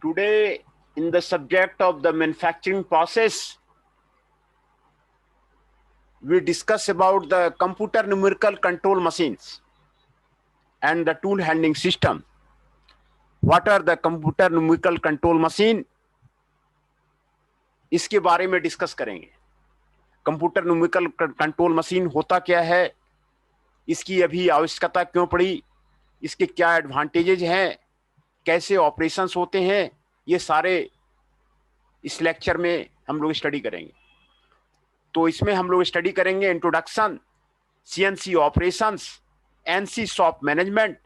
Today, in the subject of the manufacturing process, we discuss about the computer numerical control machines and the tool handling system. What are the computer numerical control machine? इसके बारे में discuss करेंगे. Computer numerical control machine होता क्या है, इसकी अभी आवश्यकता क्यों पड़ी, इसके क्या एडवांटेजेज हैं, कैसे ऑपरेशंस होते हैं, ये सारे इस लेक्चर में हम लोग स्टडी करेंगे. तो इसमें हम लोग स्टडी करेंगे introduction, CNC operations, NC shop management,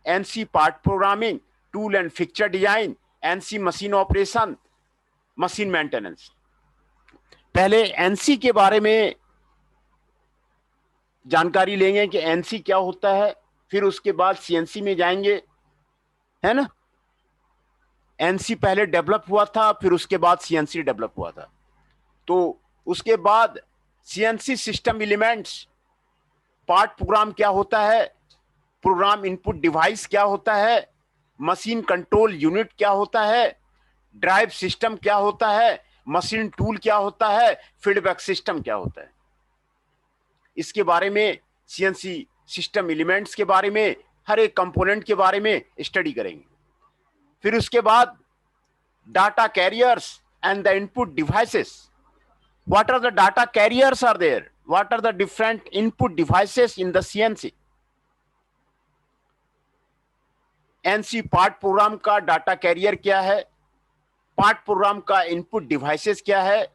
NC part programming, tool and fixture design, NC machine operation, machine maintenance. पहले एनसी के बारे में जानकारी लेंगे कि एनसी क्या होता है, फिर उसके बाद सीएनसी में जाएंगे, है ना. एनसी पहले डेवलप हुआ था, फिर उसके बाद सीएनसी डेवलप हुआ था. तो उसके बाद CNC system elements, part programme क्या होता है, प्रोग्राम इनपुट डिवाइस क्या होता है, मशीन कंट्रोल यूनिट क्या होता है, ड्राइव सिस्टम क्या होता है, मशीन टूल क्या होता है, फीडबैक सिस्टम क्या होता है, इसके बारे में, सीएनसी सिस्टम एलिमेंट्स के बारे में, हर एक कंपोनेंट के बारे में स्टडी करेंगे. फिर उसके बाद data carriers and the input devices. What are the data carriers are there, what are the different input devices in the CNC. NC part program का डाटा कैरियर क्या है, पार्ट प्रोग्राम का इनपुट डिवाइसेस क्या है,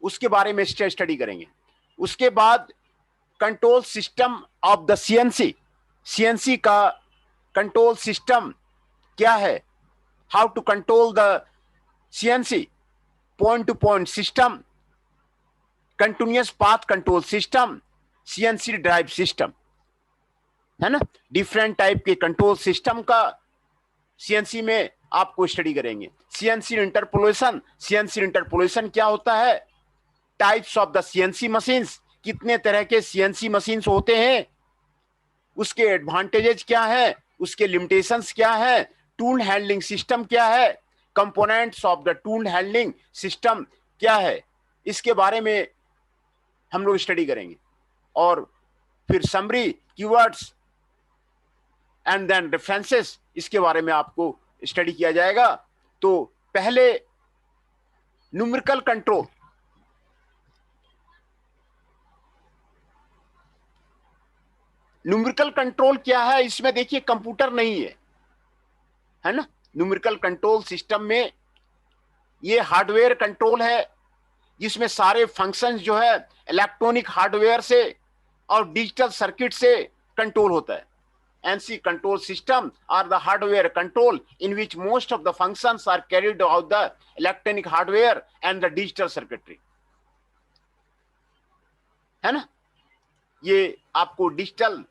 उसके बारे में study करेंगे. उसके बाद control system of the CNC, CNC का कंट्रोल सिस्टम क्या है, how to control the CNC, point to point system, continuous path control system, CNC drive system, है ना. डिफरेंट टाइप के कंट्रोल सिस्टम का सीएनसी में आपको स्टडी करेंगे. सीएनसी इंटरपोलेशन, सीएनसी इंटरपोलेशन क्या होता है, types of the CNC machines, कितने तरह के सीएनसी मशीन्स होते हैं, उसके एडवांटेजेस क्या है, उसके लिमिटेशंस क्या है, टूल हैंडलिंग सिस्टम क्या है, components of the tool handling system क्या है, इसके बारे में हम लोग स्टडी करेंगे. और फिर summary, keywords and then references, इसके बारे में आपको स्टडी किया जाएगा. तो पहले न्यूमेरिकल कंट्रोल. न्यूमेरिकल कंट्रोल क्या है, इसमें देखिए कंप्यूटर नहीं है ना. न्यूमेरिकल कंट्रोल सिस्टम में ये हार्डवेयर कंट्रोल है, जिसमें सारे फंक्शंस जो है इलेक्ट्रॉनिक हार्डवेयर से और डिजिटल सर्किट से कंट्रोल होता है. NC control system are the hardware control in which most of the functions are carried out the electronic hardware and the digital circuitry, है ना. ये आपको डिजिटल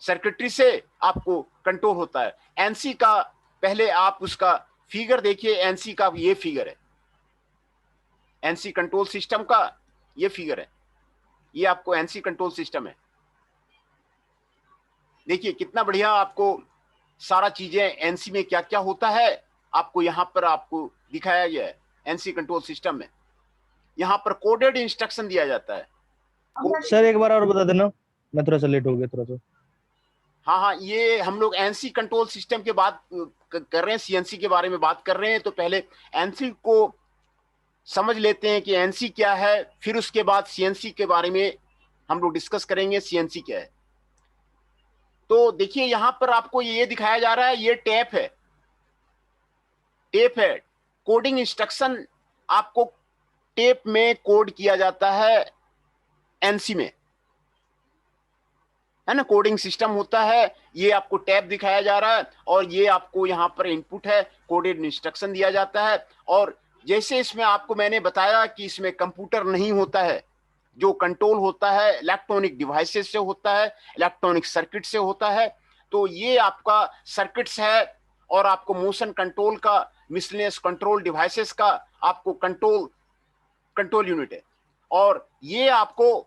सर्किटरी से आपको कंट्रोल होता है. एनसी का पहले आप उसका फिगर देखिए, एनसी का ये फिगर है, एनसी कंट्रोल सिस्टम का ये फिगर है, ये आपको एनसी कंट्रोल सिस्टम है. देखिए कितना बढ़िया आपको सारा चीजें एनसी में क्या क्या होता है आपको यहां पर आपको दिखाया गया है. एनसी कंट्रोल सिस्टम में यहां पर कोडेड इंस्ट्रक्शन दिया जाता है. सर एक बार और बता देना, मैं थोड़ा सा लेट हो गया थोड़ा सा. हाँ, ये हम लोग एनसी कंट्रोल सिस्टम के बात कर रहे हैं, सीएनसी के बारे में बात कर रहे हैं. तो पहले एनसी को समझ लेते हैं कि एनसी क्या है, फिर उसके बाद सीएनसी के बारे में हम लोग डिस्कस करेंगे सीएनसी क्या है. तो देखिए यहां पर आपको ये दिखाया जा रहा है, ये टेप है, टेप है. कोडिंग इंस्ट्रक्शन आपको टेप में कोड किया जाता है एनसी में, है ना, कोडिंग सिस्टम होता है। ये आपको टैब दिखाया जा रहा है और ये आपको यहाँ पर इनपुट है, कोडेड इंस्ट्रक्शन दिया जाता है। और जैसे इसमें आपको मैंने बताया कि इसमें कंप्यूटर नहीं होता है, जो कंट्रोल होता है इलेक्ट्रॉनिक डिवाइसेस से होता है, इलेक्ट्रॉनिक सर्किट से होता है। तो ये आपका सर्किट्स है और आपको मोशन कंट्रोल का, मिसलेनियस कंट्रोल डिवाइसेस का आपको कंट्रोल यूनिट है। और ये आपको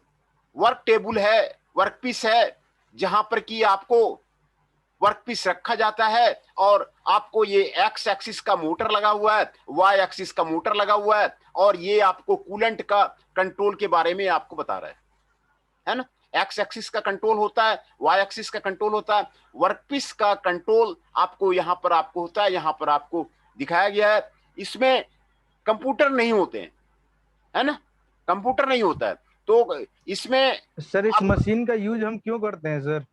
वर्क टेबल है, वर्क पीस है, जहां पर कि आपको वर्क पीस रखा जाता है और आपको ये एक्स एक्सिस का मोटर लगा हुआ है, वाई एक्सिस का मोटर लगा हुआ है, और ये आपको कूलेंट का कंट्रोल के बारे में आपको बता रहा है ना। एक्स एक्सिस का कंट्रोल होता है, वाई एक्सिस का कंट्रोल होता है, वर्कपीस का कंट्रोल आपको यहां पर आपको होता है, यहां पर आपको दिखाया गया है। इसमें कंप्यूटर नहीं होते हैं, है ना, कंप्यूटर नहीं होता है। तो इसमें सर इस आप, मशीन का यूज हम क्यों करते हैं सर?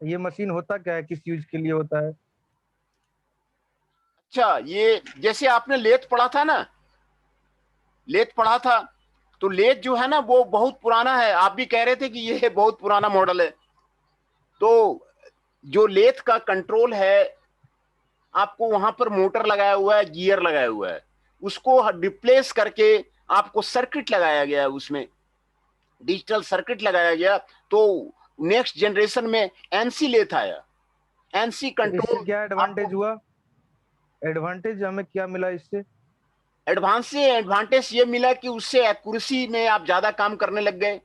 ये मशीन होता क्या है, किस यूज के लिए होता है? अच्छा, ये जैसे आपने लेथ पढ़ा था ना, लेथ पढ़ा था, तो लेथ जो है ना वो बहुत पुराना है। आप भी कह रहे थे कि ये बहुत पुराना मॉडल है। तो जो लेथ का कंट्रोल है, आपको वहां पर मोटर लगाया हुआ है, गियर लगाया हुआ है, उसको रिप्लेस करके आपको सर्किट लगाया गया है, उसमें डिजिटल सर्किट लगाया गया। तो नेक्स्ट जनरेशन में एनसी लेथ आया, एनसी तो इससे कंट्रोल। क्या आपको एडवांटेज हुआ? एडवांटेज हमें क्या मिला इससे? एडवांटेज ये मिला कि उससे एक्यूरेसी में आप ज्यादा काम करने लग गए,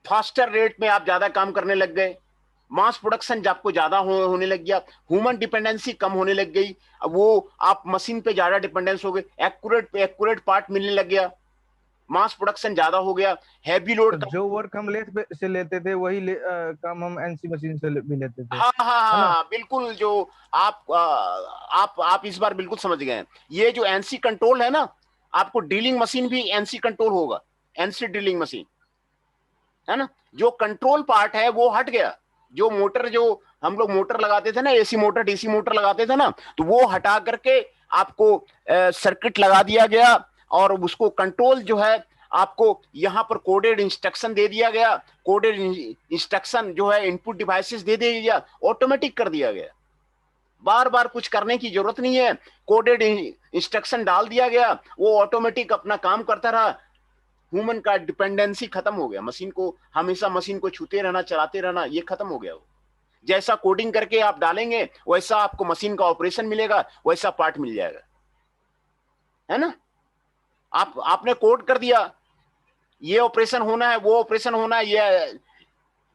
फास्टर रेट में आप ज्यादा काम करने लग गए, मास प्रोडक्शन आपको ज्यादा होने लग गया, ह्यूमन डिपेंडेंसी कम होने लग गई। अब वो आप मशीन पे ज्यादा डिपेंडेंस हो गए, एक्यूरेट पार्ट मिलने लग गया, मास प्रोडक्शन ज्यादा हो गया, हैवी लोड तो कम। जो वर्क हम लेथ से लेते थे वही काम हम एनसी मशीन से भी लेते थे, हाँ हाँ है ना? हाँ, बिल्कुल। जो आप इस बार बिल्कुल समझ गए हैं। ये जो एनसी कंट्रोल है ना, आपको ड्रिलिंग मशीन भी एनसी कंट्रोल होगा, एनसी ड्रिलिंग मशीन, है ना। जो कंट्रोल पार्ट है वो हट गया, जो मोटर, जो हम लोग मोटर लगाते थे ना, एसी मोटर डीसी मोटर लगाते थे ना, तो वो हटा करके आपको सर्किट लगा दिया गया और उसको कंट्रोल जो है आपको यहां पर कोडेड इंस्ट्रक्शन दे दिया गया। कोडेड इंस्ट्रक्शन जो है इनपुट डिवाइसेस दे दिया गया, ऑटोमेटिक कर दिया गया, बार बार कुछ करने की जरूरत नहीं है। कोडेड इंस्ट्रक्शन डाल दिया गया, वो ऑटोमेटिक अपना काम करता रहा। ह्यूमन का डिपेंडेंसी खत्म हो गया, मशीन को हमेशा मशीन को छूते रहना, चलाते रहना, ये खत्म हो गया। वो जैसा कोडिंग करके आप डालेंगे वैसा आपको मशीन का ऑपरेशन मिलेगा, वैसा पार्ट मिल जाएगा, है ना। आपने कोड कर दिया, ये ऑपरेशन होना है, वो ऑपरेशन होना है, ये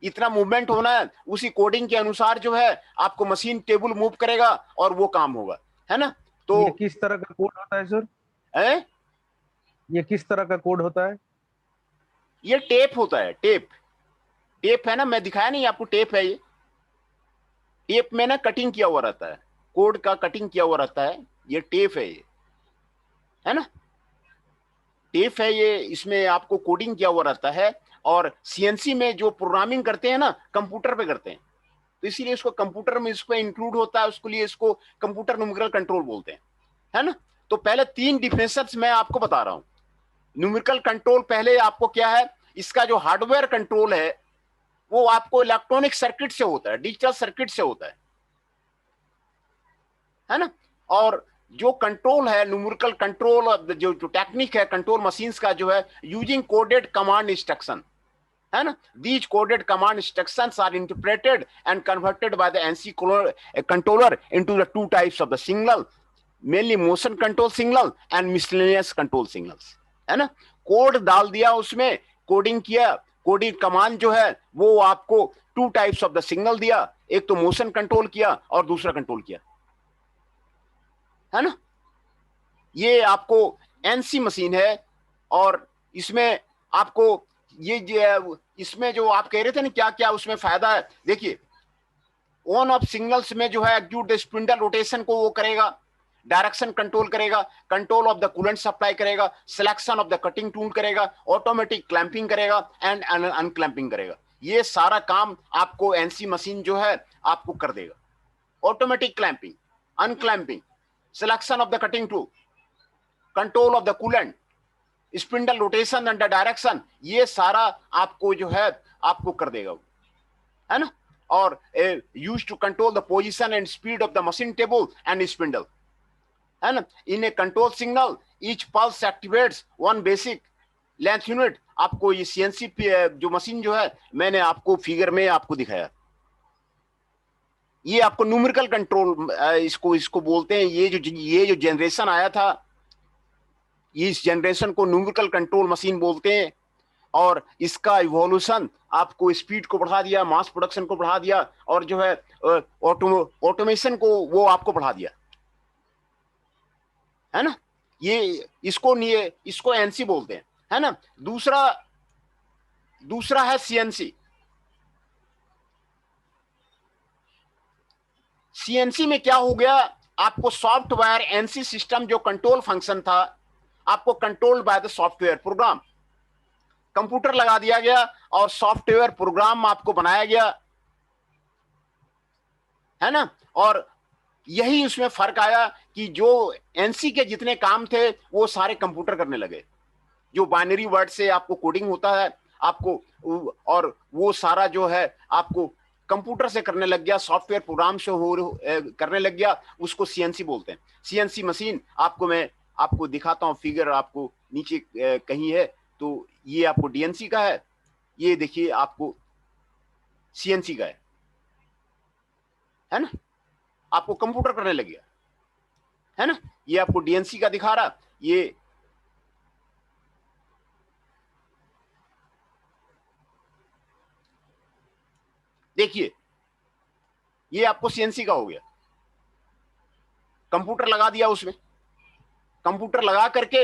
इतना मूवमेंट होना है, उसी कोडिंग के अनुसार जो है आपको मशीन टेबल मूव करेगा और वो काम होगा, है ना। तो ये किस तरह का कोड होता है सर? है, ये किस तरह का कोड होता है? ये टेप होता है, टेप। टेप है ना, मैं दिखाया नहीं आपको, टेप है ये। टेप में ना कटिंग किया हुआ रहता है, कोड का कटिंग किया हुआ रहता है, ये टेप है ये, है ना। टेप है ये, इसमें आपको कोडिंग किया हुआ रहता है। और सीएनसी में जो प्रोग्रामिंग करते हैं ना, कंप्यूटर पे करते हैं, तो इसीलिए इसको कंप्यूटर में इसको इंक्लूड होता है, उसके लिए इसको कंप्यूटर न्यूमेरिकल कंट्रोल बोलते हैं, है ना। तो पहले तीन डिफरेंसेस मैं आपको बता रहा हूं। न्यूमेरिकल कंट्रोल पहले आपको क्या है, इसका जो हार्डवेयर कंट्रोल है वो आपको इलेक्ट्रॉनिक सर्किट से होता है, डिजिटल सर्किट से होता है ना। और जो कंट्रोल है, न्यूमेरिकल कंट्रोल, जो टेक्निक है कंट्रोल मशीन्स का, जो है यूजिंग कोडेड कमांड इंस्ट्रक्शन, है ना। These coded command instructions are interpreted and converted by the NC controller into the two types of the signal, mainly motion control signal and miscellaneous control signals, है ना। Code डाल दिया, उसमें coding किया, coding command जो है वो आपको two types of the signal दिया, एक तो मोशन कंट्रोल किया और दूसरा कंट्रोल किया, है ना। ये आपको एनसी मशीन है। और इसमें आपको इसमें जो आप कह रहे थे ना क्या क्या उसमें फायदा है, देखिए ऑन ऑफ सिग्नल्स में जो है एक्यूट स्पिंडल रोटेशन को वो करेगा, डायरेक्शन कंट्रोल करेगा, control of the coolant supply करेगा, selection of the cutting tool करेगा, ऑटोमेटिक क्लैंपिंग करेगा एंड अनक्लैंपिंग करेगा। ये सारा काम आपको एनसी मशीन जो है आपको कर देगा। Automatic clamping, unclamping, selection of the cutting tool, control of the coolant, spindle rotation under direction, ये सारा आपको जो है आपको कर देगा, है ना। और use to control the position and speed of the machine table and spindle, है ना। In a control signal each pulse activates one basic length unit. आपको ये सीएनसी जो मशीन जो है मैंने आपको फिगर में आपको दिखाया, ये आपको न्यूमेरिकल कंट्रोल इसको बोलते हैं। ये जो जनरेशन आया था, इस जनरेशन को न्यूमेरिकल कंट्रोल मशीन बोलते हैं। और इसका इवोल्यूशन आपको स्पीड को बढ़ा दिया, मास प्रोडक्शन को बढ़ा दिया, और जो है ऑटोमेशन को वो आपको बढ़ा दिया, है ना। ये इसको एनसी बोलते हैं, है ना। दूसरा है सीएनसी। सीएनसी में क्या हो गया, आपको सॉफ्टवेयर एनसी सिस्टम जो कंट्रोल फंक्शन था आपको controlled by the software program, computer लगा दिया गया और सॉफ्टवेयर प्रोग्राम आपको बनाया गया, है ना। और यही उसमें फर्क आया कि जो एनसी के जितने काम थे वो सारे कंप्यूटर करने लगे। जो बाइनरी वर्ड से आपको कोडिंग होता है आपको, और वो सारा जो है आपको कंप्यूटर से करने लग गया, सॉफ्टवेयर प्रोग्राम से करने लग गया, उसको सीएनसी बोलते हैं। सीएनसी मशीन मैं आपको दिखाता हूं, फिगर आपको नीचे कहीं है, तो ये आपको डीएनसी का है, ये देखिए आपको सीएनसी का है ना। आपको कंप्यूटर करने लग गया, है ना। ये आपको डीएनसी का दिखा रहा, ये देखिए, ये आपको सीएनसी का हो गया। कंप्यूटर लगा दिया उसमें, कंप्यूटर लगा करके,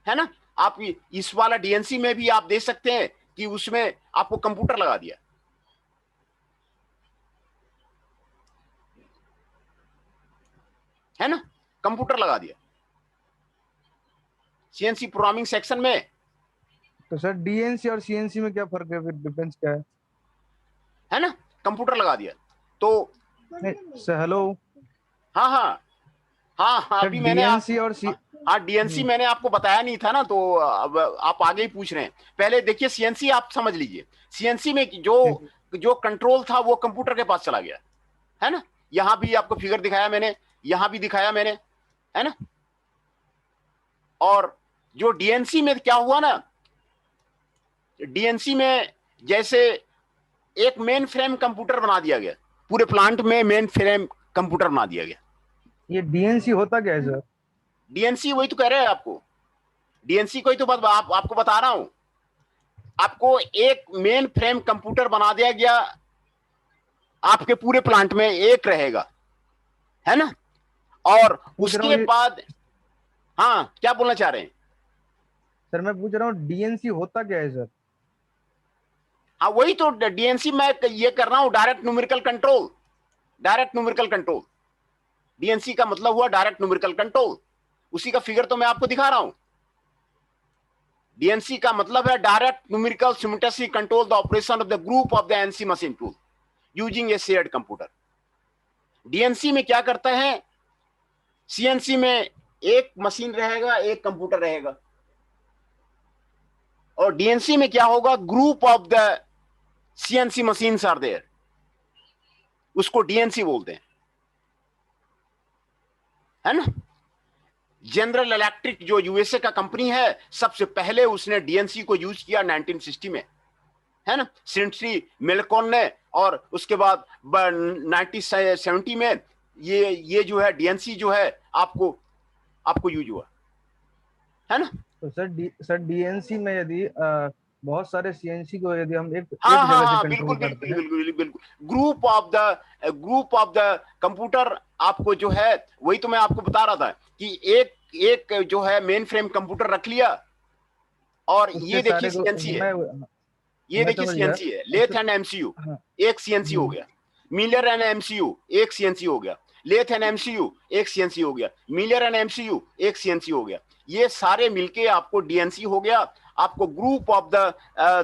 है ना। आप इस वाला डीएनसी में भी आप देख सकते हैं कि उसमें आपको कंप्यूटर लगा दिया, है ना, कंप्यूटर लगा दिया सीएनसी प्रोग्रामिंग सेक्शन में। तो सर डीएनसी और सीएनसी में क्या फर्क है, फिर डिफरेंस क्या है ना, कंप्यूटर लगा दिया तो। सर हेलो, हाँ हाँ हाँ हाँ, अभी मैंने डीएनसी और हाँ डीएनसी मैंने आपको बताया नहीं था ना, तो अब आप आगे ही पूछ रहे हैं। पहले देखिए सीएनसी आप समझ लीजिए। सीएनसी में जो कंट्रोल था वो कंप्यूटर के पास चला गया, है ना। यहां भी आपको फिगर दिखाया मैंने, यहां भी दिखाया मैंने, है ना। और जो डीएनसी में क्या हुआ ना, डीएनसी में जैसे एक मेन फ्रेम कंप्यूटर बना दिया गया, पूरे प्लांट में मेन फ्रेम कंप्यूटर बना दिया गया। ये डीएनसी होता क्या है सर? डीएनसी वही तो कह रहे हैं आपको, डीएनसी को ही तो आपको बता रहा हूं। आपको एक मेन फ्रेम कंप्यूटर बना दिया गया, आपके पूरे प्लांट में एक रहेगा, है ना। और उसके बाद हाँ, क्या बोलना चाह रहे हैं सर? मैं पूछ रहा हूँ डीएनसी होता क्या है सर? हाँ वही तो डीएनसी मैं ये कर रहा हूं, direct numerical control. Direct numerical control, DNC का मतलब हुआ डायरेक्ट न्यूमेरिकल कंट्रोल। उसी का फिगर तो मैं आपको दिखा रहा हूं। डीएनसी का मतलब है direct numerical simultaneously control the operation of the group of the NC machine tool using a shared computer. DNC में क्या करते हैं, सीएनसी में एक मशीन रहेगा, एक कंप्यूटर रहेगा। और डीएनसी में क्या होगा, group of the CNC machines are there, उसको डीएनसी बोलते हैं, है ना। जनरल इलेक्ट्रिक जो यूएसए का कंपनी है, सबसे पहले उसने डीएनसी को यूज किया 1960 में, है ना, सेंट्री मेलकॉन ने। और उसके बाद 1970 में ये जो है डीएनसी जो है आपको यूज हुआ, है ना। तो सर डीएनसी में यदि बहुत सारे सीएनसी को यदि हम एक हाँ जगह हाँ से बिल्कुल कंट्रोल करते बिल्कुल हैं, बिल्कुल बिल्कुल, ग्रुप ऑफ द कंप्यूटर आपको जो है, वही तो मैं आपको बता रहा था कि एक जो है मेन फ्रेम कंप्यूटर रख लिया। और ये देखिए सीएनसी है, ये देखिए सीएनसी है, लेथ एंड एमसीयू एक सीएनसी हो गया, मिलर एंड एमसीयू एक सीएनसी हो गया, लेथ एंड एमसीयू एक सीएनसी हो गया, मिलर एंड एमसीयू एक सीएनसी हो गया। ये सारे मिलके आपको डीएनसी हो गया। आपको ग्रुप ऑफ द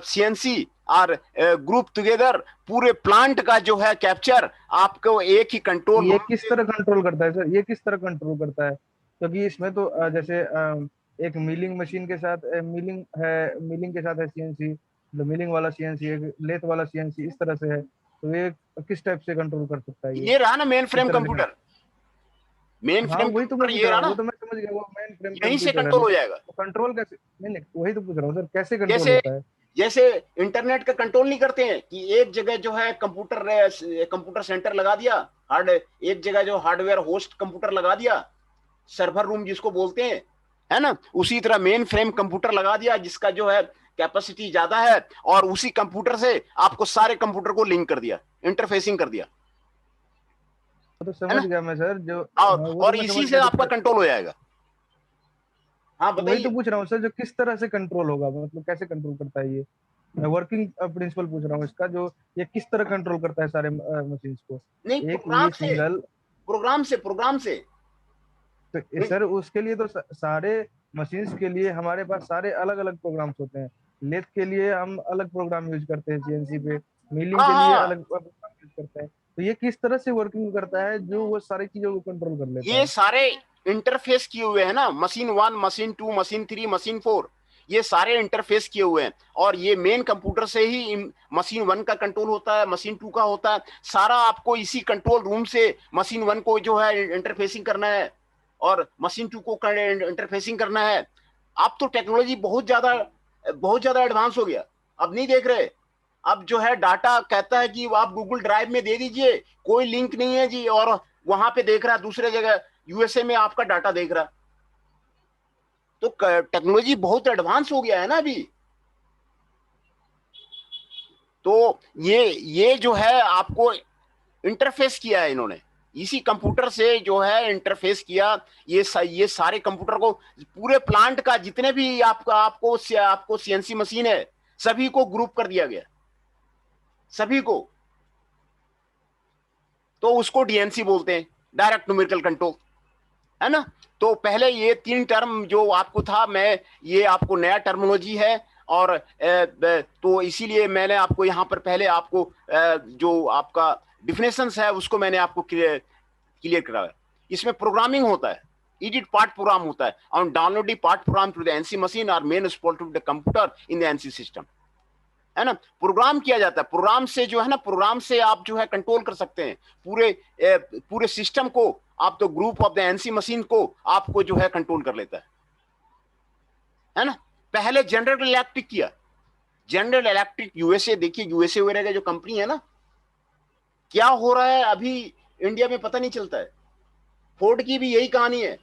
सीएनसी और ग्रुप टुगेदर पूरे प्लांट का जो है कैप्चर आपको एक ही कंट्रोल। ये किस तरह कंट्रोल करता है सर? ये किस तरह कंट्रोल करता है? क्योंकि इसमें तो जैसे एक मिलिंग मशीन के साथ मिलिंग के साथ है सीएनसी, मतलब मिलिंग वाला सीएनसी, एक लेथ वाला सीएनसी, इस तरह से है। तो ये किस टाइप से कंट्रोल कर सकता है, ये ये रहा ना मेन किस फ्रेम तरह से? कंप्यूटर, मेन हाँ फ्रेम वही तो मैं कंप्यूटर पूछ ये रहा रहा हूँ, वो ना, तो मैं समझ गया, वो मेन फ्रेम यहीं से कंप्यूटर है कंट्रोल ना। हो जाएगा। तो कंट्रोल कैसे? नहीं, वही तो पूछ रहा हूँ सर, कैसे कंट्रोल जैसे होता है? जैसे इंटरनेट का कंट्रोल नहीं करते हैं कि एक जगह जो है कंप्यूटर कंप्यूटर सेंटर लगा दिया, एक जगह जो हार्डवेयर होस्ट कंप्यूटर लगा दिया, सर्वर रूम जिसको बोलते हैं, है ना, उसी तरह मेन फ्रेम कंप्यूटर लगा दिया जिसका जो है कैपेसिटी ज्यादा है, और उसी कंप्यूटर से आपको सारे कंप्यूटर को लिंक कर दिया, इंटरफेसिंग कर दिया, वो तो है समझ ना, गया मैं सर, जो हाँ, वो तो और मैं इसी समझ से गया जो आपका कंट्रोल हो जाएगा। हाँ वही तो बताइए। पूछ रहा हूँ सर, जो किस तरह से कंट्रोल होगा, मतलब कैसे कंट्रोल करता है ये? मैं वर्किंग प्रिंसिपल पूछ रहा हूँ इसका, जो ये किस तरह कंट्रोल करता है सारे मशीन्स को? नहीं, एक ये सिंगल, प्रोग्राम से तो सर उसके लिए तो सारे मशीन्स के लिए हमारे पास सारे अलग अलग प्रोग्राम्स होते हैं। लेथ के लिए हम अलग प्रोग्राम यूज करते हैं सीएनसी पे, मिलिंग हाँ के लिए हाँ, अलग प्रोग्राम यूज करते हैं। तो ये किस तरह से वर्किंग करता है जो वो सारी चीजों को कंट्रोल कर लेता ये है? सारे इंटरफेस किए हुए हैं ना, मशीन 1, मशीन 2, मशीन 3, मशीन 4, ये सारे इंटरफेस किए हुए हैं, और ये मेन कंप्यूटर से ही मशीन 1 का कंट्रोल होता है, मशीन 2 का होता है, सारा आपको इसी कंट्रोल रूम से मशीन 1 को जो है इंटरफेसिंग करना है, और मशीन 2 को इंटरफेसिंग करना है। अब तो टेक्नोलॉजी बहुत ज्यादा एडवांस हो गया। अब नहीं देख रहे, अब जो है डाटा कहता है कि आप गूगल ड्राइव में दे दीजिए, कोई लिंक नहीं है जी, और वहां पे देख रहा है दूसरे जगह यूएसए में आपका डाटा देख रहा। तो टेक्नोलॉजी बहुत एडवांस हो गया है ना अभी। तो ये जो है आपको इंटरफेस किया है इन्होंने, इसी कंप्यूटर से जो है इंटरफेस किया। ये सारे कंप्यूटर को, पूरे प्लांट का जितने भी आपको सीएनसी मशीन है, सभी को ग्रुप कर दिया गया, सभी को। तो उसको डीएनसी बोलते हैं, डायरेक्ट न्यूमेरिकल कंट्रोल, है ना। तो पहले ये 3 टर्म जो आपको था, मैं ये आपको नया टर्मिनोलॉजी है, और तो इसीलिए मैंने आपको यहाँ पर पहले आपको जो आपका डिफिनेशंस है उसको मैंने आपको क्लियर कराया। इसमें प्रोग्रामिंग होता है, एडिट पार्ट प्रोग्राम होता है, और downloading part program to the NC machine और main spot to the computer in the NC system, है ना। प्रोग्राम किया जाता है, प्रोग्राम से जो है ना, प्रोग्राम से आप जो है कंट्रोल कर सकते हैं पूरे सिस्टम को। आप तो group of the NC machine को आपको जो है कंट्रोल कर लेता है ना। पहले जनरल इलेक्ट्रिक किया, जनरल इलेक्ट्रिक यूएसए, देखिए यूएसए वगैरह का जो कंपनी है ना, क्या हो रहा है अभी इंडिया में पता नहीं चलता है। फोर्ड की भी यही कहानी है,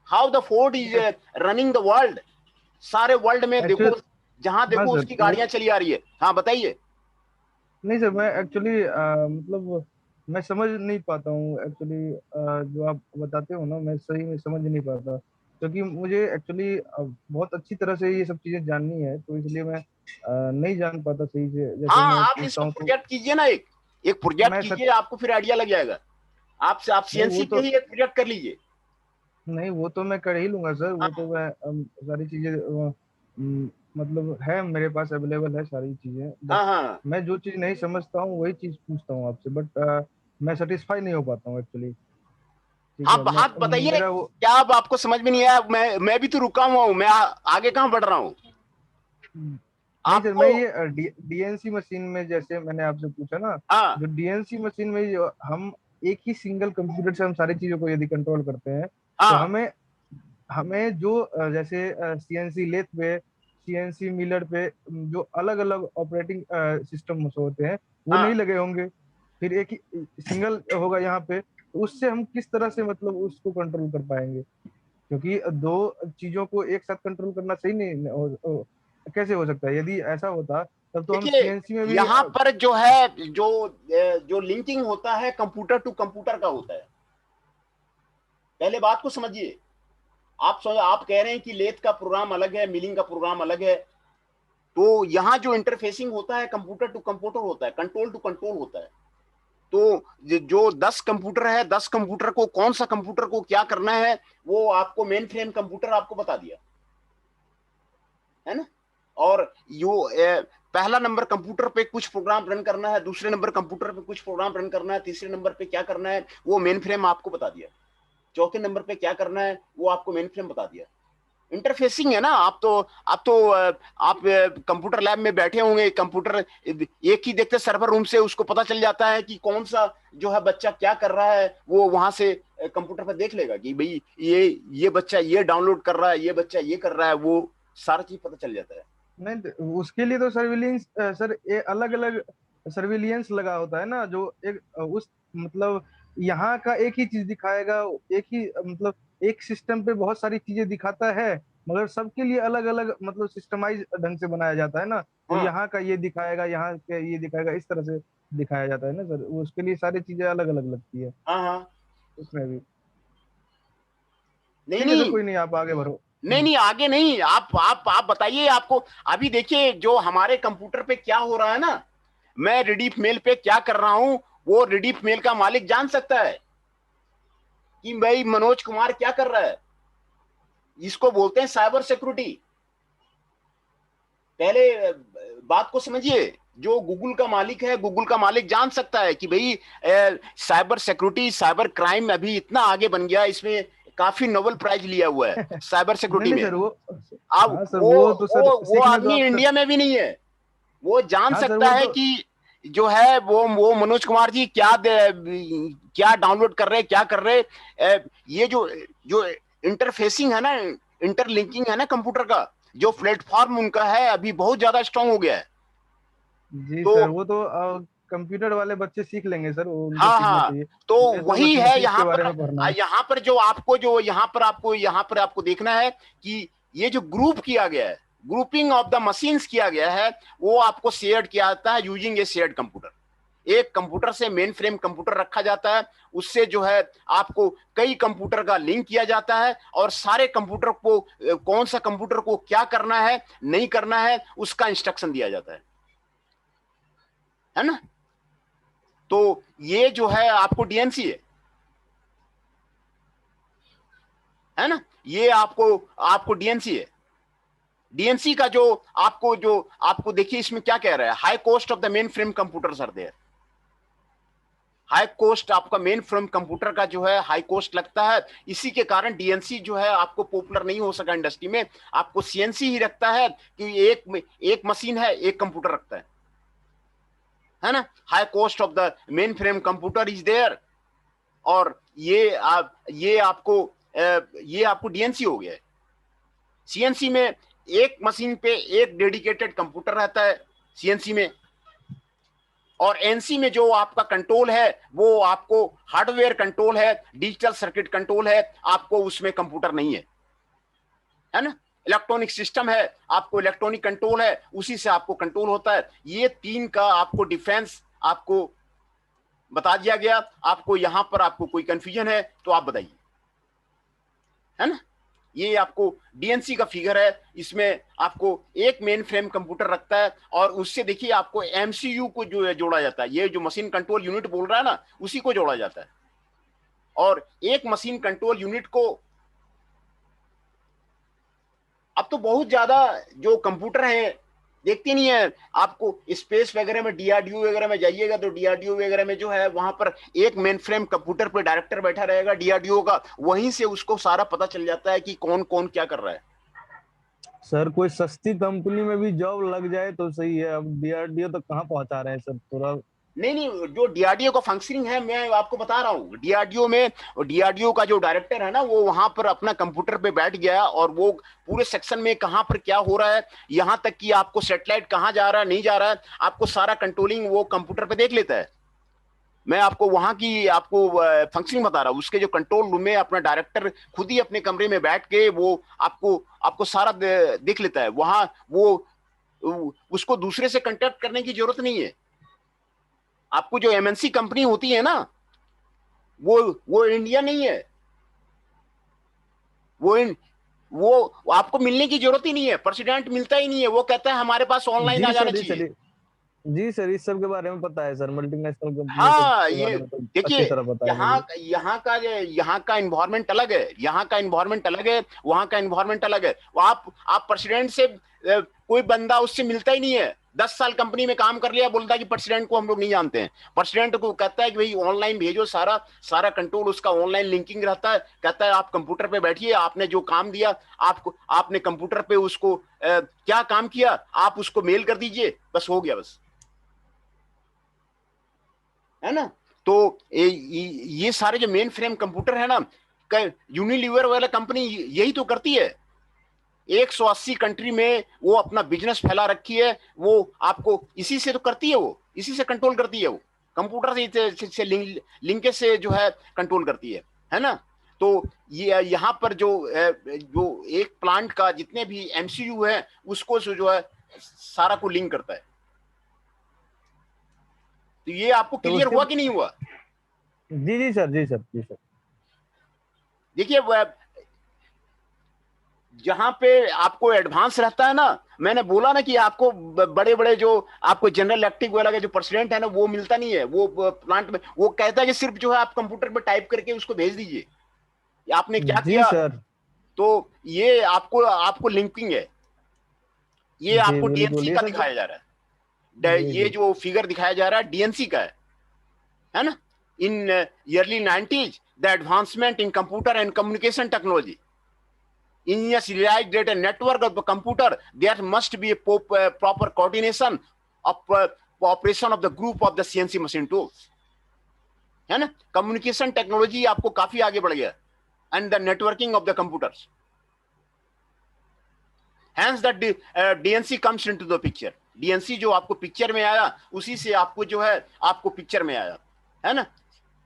how the Ford is running the world, सारे वर्ल्ड में एक्चुअली देखो, जहां हाँ देखो सर, उसकी वो गाड़ियां चली आ रही है। हाँ बताइए। नहीं सर, मैं एक्चुअली मतलब मैं समझ नहीं पाता हूँ एक्चुअली, जो आप बताते हो ना मैं सही में समझ नहीं पाता, क्योंकि मुझे एक्चुअली बहुत अच्छी तरह से ये सब चीजें जाननी है, तो इसलिए मैं नहीं जान पाता सही से, जैसे मैं हाँ, आप पूछता इसको हूँ तो प्रोजेक्ट कीजिए ना, एक प्रोजेक्ट मैं सर। कीजिए, आपको फिर आइडिया लग जाएगा। आप नहीं वो सीएनसी के तो ही एक प्रोजेक्ट कर लीजिए। नहीं, वो तो मैं कर ही लूंगा सर, वो तो हाँ मैं सारी चीजें मतलब है मेरे पास, अवेलेबल है सारी चीजें, बट हाँ हाँ। मैं जो चीज नहीं समझता हूँ वही चीज पूछता हूँ आपसे, बट मैं सेटिस्फाई नहीं हो पाता हूँ एक्चुअली। ठीक है, आप मैं आप बताइए, मेरा वो क्या अब आपको समझ में नहीं आया? मैं भी तो रुका हुआ हूँ, मैं आगे कहाँ बढ़ रहा हूँ नहीं सर, मैं आपको। ये डीएनसी मशीन में जैसे मैंने आपसे पूछा ना, हाँ जो डीएनसी मशीन में जो हम एक ही सिंगल कंप्यूटर से हम सारी चीजों को यदि कंट्रोल करते हैं, तो हाँ हमें हमें जो जैसे सीएनसी लेथ पे, सीएनसी मिलर पे जो अलग अलग ऑपरेटिंग सिस्टम होते हैं, वो नहीं हाँ, लगे होंगे, फिर एक ही सिंगल होगा यहाँ पे, तो उससे हम किस तरह से मतलब उसको कंट्रोल कर पाएंगे? क्योंकि दो चीजों को एक साथ कंट्रोल करना सही नहीं कैसे हो सकता है? यदि ऐसा होता तब तो हम देखिए, सीएनसी में भी यहाँ पर जो है जो लिंकिंग होता है कंप्यूटर टू कंप्यूटर का होता है। पहले बात को समझिए। आप कह रहे हैं कि लेथ का प्रोग्राम अलग है, मिलिंग का प्रोग्राम अलग है। तो यहाँ जो इंटरफेसिंग होता है कंप्यूटर टू कंप्यूटर होता है, कंट्रोल टू कंट्रोल होता है। तो जो 10 कंप्यूटर है, 10 कंप्यूटर को कौन सा कंप्यूटर को क्या करना है, वो आपको मेन फ्रेम कंप्यूटर आपको बता दिया, है ना। और पहला नंबर कंप्यूटर पे कुछ प्रोग्राम रन करना है, दूसरे नंबर कंप्यूटर पे कुछ प्रोग्राम रन करना है, तीसरे नंबर पे क्या करना है वो मेन फ्रेम आपको बता दिया, चौथे नंबर पे क्या करना है वो आपको मेन फ्रेम बता दिया। इंटरफेसिंग है ना। आप कंप्यूटर लैब में बैठे होंगे, कंप्यूटर एक ही देखते सर्वर रूम से उसको पता चल जाता है कि कौन सा जो है बच्चा क्या कर रहा है, वो वहां से कंप्यूटर पर देख लेगा कि भाई ये बच्चा ये डाउनलोड कर रहा है, ये बच्चा ये कर रहा है, वो सारा चीज पता चल जाता है। नहीं उसके लिए तो सर्विलियंस सर अलग अलग सर्विलियंस लगा होता है ना, जो एक उस मतलब यहाँ का एक ही चीज दिखाएगा, एक ही मतलब एक सिस्टम पे बहुत सारी चीजें दिखाता है, मगर सबके लिए अलग अलग मतलब सिस्टमाइज ढंग से बनाया जाता है ना। तो हाँ यहाँ का ये दिखाएगा, यहाँ का ये दिखाएगा, इस तरह से दिखाया जाता है ना सर, उसके लिए सारी चीजें अलग अलग लगती है हाँ हाँ। उसमें भी। नहीं ठीक है सर, नहीं कोई नहीं, आप आगे बढ़ो। नहीं नहीं, आगे नहीं, आप बताइए। आपको अभी देखिए जो हमारे कंप्यूटर पे क्या हो रहा है ना, मैं रिडीफ मेल पे क्या कर रहा हूं, वो रिडीफ मेल का मालिक जान सकता है कि भाई मनोज कुमार क्या कर रहा है। इसको बोलते हैं साइबर सिक्योरिटी। पहले बात को समझिए। जो गूगल का मालिक है, गूगल का मालिक जान सकता है कि भाई साइबर सिक्योरिटी, साइबर क्राइम अभी इतना आगे बन गया, इसमें काफी नोबेल प्राइज लिया हुआ है साइबर नहीं सिक्योरिटी नहीं में। सर वो, अब हाँ सर वो तो सर वो सीखने तो आदमी आप सर, इंडिया में भी नहीं है। वो जान हाँ सर सकता वो है तो, कि जो है वो मनोज कुमार जी क्या डाउनलोड कर रहे हैं, क्या कर रहे हैं। ये जो जो इंटरफेसिंग है ना, इंटरलिंकिंग है ना कंप्यूटर का, जो प्लेटफॉर्म उनका है अभी बहुत ज्यादा स्ट्रांग हो गया है। जी तो सर वो तो कंप्यूटर वाले बच्चे सीख लेंगे सर, वो उनको हाँ सीखना हाँ, चाहिए। तो मुझे तो बस वही है मशीन के बारे में पढ़ना है। यहाँ पर जो यहाँ पर आपको देखना है कि ये जो ग्रुप किया गया है, ग्रुपिंग ऑफ द मशीन्स किया गया है, वो आपको शेयर किया जाता है यूजिंग ए शेयर्ड कंप्यूटर। एक कंप्यूटर से मेन फ्रेम कंप्यूटर रखा जाता है, उससे जो है आपको कई कंप्यूटर का लिंक किया जाता है, और सारे कंप्यूटर को कौन सा कंप्यूटर को क्या करना है नहीं करना है उसका इंस्ट्रक्शन दिया जाता है ना। तो ये जो है आपको डीएनसी है ना, ये आपको आपको डीएनसी है। डीएनसी का जो आपको देखिए इसमें क्या कह रहा है, high cost of the mainframe computer are there. High cost आपका मेन फ्रेम कंप्यूटर का जो है हाई कॉस्ट लगता है, इसी के कारण डीएनसी जो है आपको पॉपुलर नहीं हो सका इंडस्ट्री में। आपको सीएनसी ही रखता है कि एक मशीन है, एक कंप्यूटर रखता है ना। High cost of the mainframe computer is there. और ये आपको डीएनसी हो गया है। सीएनसी में एक मशीन पे एक डेडिकेटेड कंप्यूटर रहता है सीएनसी में, और एनसी में जो आपका कंट्रोल है वो आपको हार्डवेयर कंट्रोल है, डिजिटल सर्किट कंट्रोल है, आपको उसमें कंप्यूटर नहीं है ना। इलेक्ट्रॉनिक सिस्टम है, आपको इलेक्ट्रॉनिक कंट्रोल है, उसी से आपको कंट्रोल होता है। ये तीन का आपको डिफेंस आपको बता दिया गया। आपको यहां पर आपको कोई कंफ्यूजन है तो आप बताइए, है ना। ये आपको डीएनसी का फिगर है, इसमें आपको एक मेन फ्रेम कंप्यूटर रखता है, और उससे देखिए आपको एमसीयू को जो है जोड़ा जाता है। ये जो मशीन कंट्रोल यूनिट बोल रहा है ना, उसी को जोड़ा जाता है। और एक मशीन कंट्रोल यूनिट को अब तो बहुत ज्यादा जो कंप्यूटर है देखते नहीं है। आपको स्पेस वगैरह में, डीआरडीओ वगैरह में जाइएगा तो डीआरडीओ वगैरह में जो है वहां पर एक मेन फ्रेम कंप्यूटर पे डायरेक्टर बैठा रहेगा डीआरडीओ का, वहीं से उसको सारा पता चल जाता है कि कौन कौन क्या कर रहा है। सर कोई सस्ती कंपनी में भी जॉब लग जाए तो सही है, अब डीआरडीओ तो कहाँ पहुंचा रहे हैं सर थोड़ा। नहीं नहीं, जो डीआरडीओ का फंक्शनिंग है मैं आपको बता रहा हूँ। डीआरडीओ में, डीआरडीओ का जो डायरेक्टर है ना, वो वहां पर अपना कंप्यूटर पे बैठ गया, और वो पूरे सेक्शन में कहां पर क्या हो रहा है, यहां तक कि आपको सैटेलाइट कहां जा रहा है नहीं जा रहा है, आपको सारा कंट्रोलिंग वो कंप्यूटर पे देख लेता है। मैं आपको वहां की आपको फंक्शनिंग बता रहा हूँ। उसके जो कंट्रोल रूम में अपना डायरेक्टर खुद ही अपने कमरे में बैठ के वो आपको आपको सारा देख लेता है। वहां वो उसको दूसरे से कांटेक्ट करने की जरूरत नहीं है। आपको जो एमएनसी कंपनी होती है ना, वो इंडिया नहीं है। वो इन वो आपको मिलने की जरूरत ही नहीं है, प्रेसिडेंट मिलता ही नहीं है, वो कहता है हमारे पास ऑनलाइन जी आ जाना सर, जी चाहिए। सर, जी सर, इस सब के बारे में पता है सर, मल्टीनेशनल कंपनी सब हाँ, के ये बारे में तो देखिए, अच्छी तरह पता है मुझे। यहाँ का इन्वायरमेंट अलग है, यहाँ का इन्वायरमेंट अलग है, वहां का इन्वायरमेंट अलग है। आप प्रेसिडेंट से कोई बंदा उससे मिलता ही नहीं है। 10 साल कंपनी में काम कर लिया, बोलता है कि प्रेसिडेंट को हम लोग नहीं जानते हैं। प्रेसिडेंट को कहता है कि भाई ऑनलाइन भेजो, सारा सारा कंट्रोल उसका ऑनलाइन लिंकिंग रहता है। कहता है आप कंप्यूटर पे बैठिए, आपने जो काम दिया, आपको आपने कंप्यूटर पे उसको क्या काम किया आप उसको मेल कर दीजिए, बस हो गया, बस, है ना। तो ये सारे जो मेन फ्रेम कंप्यूटर है ना, यूनिलीवर वाला कंपनी यही तो करती है। 180 कंट्री में वो अपना बिजनेस फैला रखी है, वो आपको इसी से तो करती है, वो इसी से कंट्रोल करती है, वो कंप्यूटर से लिंकेज से जो है कंट्रोल करती है ना। तो ये यहाँ पर जो एक प्लांट का जितने भी एमसीयू है उसको जो है सारा को लिंक करता है। तो ये आपको तो क्लियर हुआ कि नहीं हुआ? जी जी सर, जी सर, जी सर। देखिए जहां पे आपको एडवांस रहता है ना, मैंने बोला ना कि आपको बड़े बड़े जो आपको जनरल इलेक्ट्रिक वाला का जो प्रेसिडेंट है ना, वो मिलता नहीं है, वो प्लांट में वो कहता है कि सिर्फ जो है आप कंप्यूटर पे टाइप करके उसको भेज दीजिए, आपने क्या जी किया। सर। तो ये आपको आपको लिंकिंग है, ये जी आपको बिल्कुल, डीएनसी ये का सब। दिखाया जा रहा है, जी ये जी। जो फिगर दिखाया जा रहा है डीएनसी का है ना। In early 90s the advancement in computer and communication technology engineers realize that a network of the computer there must be a proper coordination of operation of the group of the CNC machine tools, है ना। Communication technology आपको काफी आगे बढ़ गया, and the networking of the computers, hence the DNC comes into the picture. DNC जो आपको picture में आया, उसी से आपको जो है आपको पिक्चर में आया, है ना।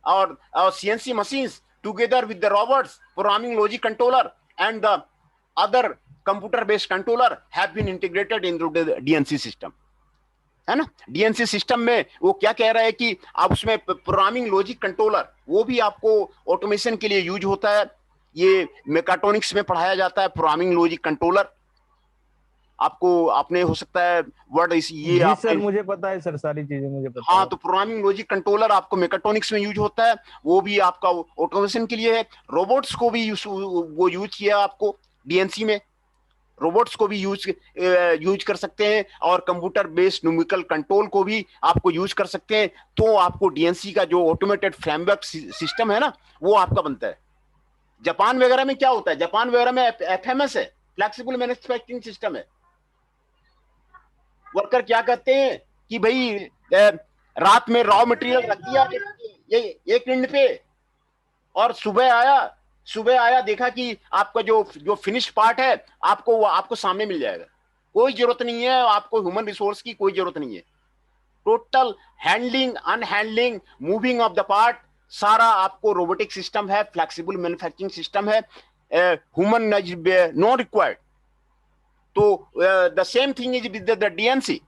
और CNC machines together with the robots programming logic controller and the other computer based controller have been integrated into the DNC system, है ना। डीएनसी सिस्टम में वो क्या कह रहा है कि आप उसमें प्रोग्रामिंग लॉजिक कंट्रोलर वो भी आपको ऑटोमेशन के लिए यूज होता है। ये मेकाट्रॉनिक्स में पढ़ाया जाता है प्रोग्रामिंग लॉजिक कंट्रोलर। आपको आपने हो सकता है वर्ड ये जी आपने, सर, मुझे पता है सर, सारी चीजें मुझे पता हाँ, है। तो प्रोग्रामिंग लॉजिक कंट्रोलर आपको मेकाट्रॉनिक्स में यूज होता है, वो भी आपका ऑटोमेशन के लिए है। रोबोट्स को भी वो यूज किया आपको डीएनसी में, रोबोट्स को भी यूज कर सकते हैं, और कंप्यूटर बेस्ड न्यूमेरिकल कंट्रोल को भी आपको यूज कर सकते हैं। तो आपको डीएनसी का जो ऑटोमेटेड फ्रेमवर्क सिस्टम है ना, वो आपका बनता है। जापान वगैरह में क्या होता है, जापान वगैरह में एफएमएस है, फ्लेक्सिबल मैन्युफैक्चरिंग सिस्टम है। वर्कर क्या कहते हैं कि भाई रात में रॉ मटेरियल रख दिया ये एक इंड पे, और सुबह आया देखा कि आपका जो जो फिनिश पार्ट है आपको वो आपको सामने मिल जाएगा। कोई जरूरत नहीं है आपको ह्यूमन रिसोर्स की, कोई जरूरत नहीं है। Total handling unhandling moving of the part सारा आपको रोबोटिक सिस्टम है, फ्लेक्सिबल मैन्युफैक्चरिंग सिस्टम है, ह्यूमन नॉट रिक्वायर्ड। तो the same thing is with the DNC.